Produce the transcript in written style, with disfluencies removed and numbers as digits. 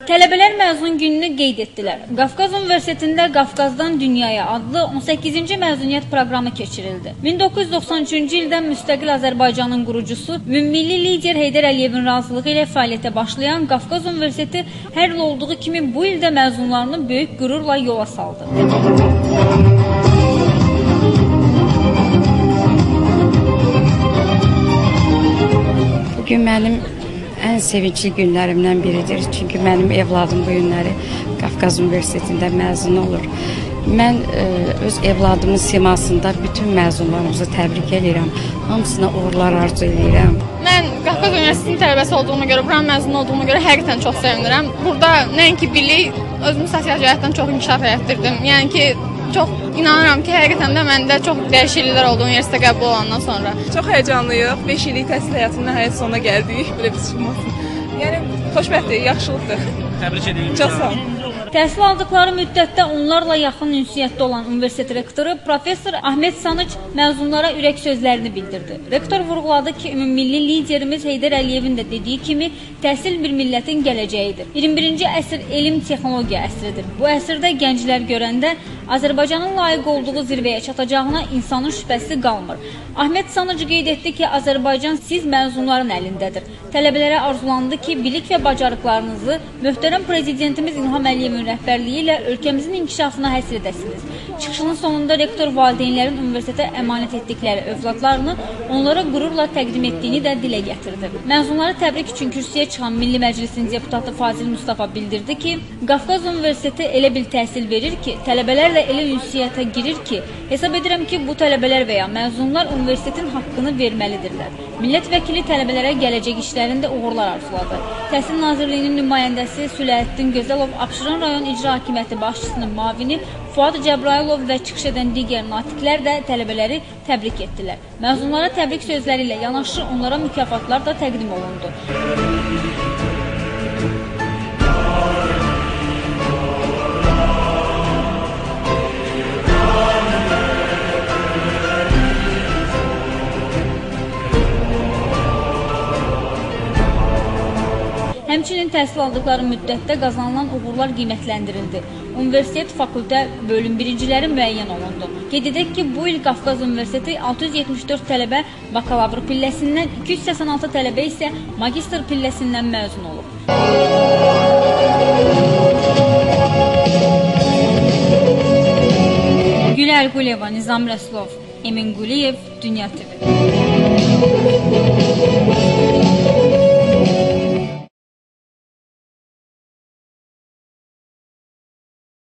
Tələbələr məzun gününü qeyd etdilər. Qafqaz Universitetində Qafqazdan Dünyaya adlı 18-ci məzuniyyət proqramı keçirildi. 1993-cü ildən müstəqil Azərbaycanın qurucusu, ümummilli lider Heydər Əliyevin razılığı ilə fəaliyyətə başlayan Qafqaz Universiteti hər il olduğu kimi bu ildə məzunlarını böyük qürurla yola saldı. Bugün mənim ən sevincli günlərimdən biridir. Çünki mənim evladım bu günləri Qafqaz Universitetində məzun olur. Mən öz evladımın simasında bütün məzunlarımızı təbrik edirəm. Hamısına uğurlar arzu edirəm. Mən Qafqaz Universitetinin tələbəsi olduğuma görə, buranın məzunu olduğuma görə həqiqətən çox sevinirəm. Burada nəinki bilik, özümü sosial cəhətdən çox inkişaf etdirdim. Yəni ki, çox inanıram ki, həqiqətən də məndə çox dəyişikliklər oldu universitetə qəbul olandan sonra. Çox həyəcanlıyıq. 5 illik təhsil həyatının nəhayət sonuna gəldik. Belə bir çıxmasın. Yəni, xoşbəxtlik, yaxşılıqdır. Təbrik edirəm. Çox sağ olun. Təhsil aldıqları müddətdə onlarla yaxın ünsiyyətdə olan universitet rektoru Professor Ahmet Sanıc məzunlara ürək sözlərini bildirdi. Rektor vurğuladı ki, ümummilli liderimiz Heydər Əliyevin də dediyi kimi təhsil bir millətin gələcəyidir. 21-ci əsr elm texnologiya əsridir. Bu əsrdə gənclər görəndə Azərbaycanın layiq olduğu zirvəyə çatacağına insanın şübhəsi qalmır. Ahmet Sanıc qeyd etdi ki, Azərbaycan siz məzunların əlindədir. Tələbələrə arzulandı ki, bilik və bacarıqlarınızı möhtərəm prezidentimiz İlham Əliyevin rəhbərliyi ilə ölkəmizin inkişafına həsr edəsiniz. Çıxışının sonunda rektor valideynlərin universitetə əmanət etdikləri övladlarını onlara qürurla təqdim etdiyini də dilə gətirdi. Məzunları təbrik üçün kürsüyə çıxan Milli Məclisin deputatı Fazil Mustafa bildirdi ki, Qafqaz Universiteti elə bir təhsil verir ki, tələbələrlə elə ünsiyyətə girir ki, hesab edirəm ki, bu tələbələr və ya məzunlar universitetin haqqını verməlidirlər. Millət vəkili tələbələrə gələcək işlərində uğurlar arzuladı. Təhsil Nazirliyinin nümayəndəsi Süləyəddin Gözəlov, Abşeron rayon icra hakimiyyəti başçısının müavini Fuad Cəbrayılov və çıxış edən digər natiqlər də tələbələri təbrik etdilər. Məzunlara təbrik sözləri ilə yanaşı onlara mükafatlar da təqdim olundu. Həmçinin təhsil aldıqları müddətdə qazanılan uğurlar qiymətləndirildi. Universitet, fakültə, bölüm birinciləri müəyyən olundu. Qeyd edək ki, bu il Qafqaz Universiteti 674 tələbə bakalavr pilləsindən, 286 tələbə isə magistr pilləsindən məzun olub. Gülər Quliyeva, Nizam Rəsulov, Emin Quliyev, Dünya TV.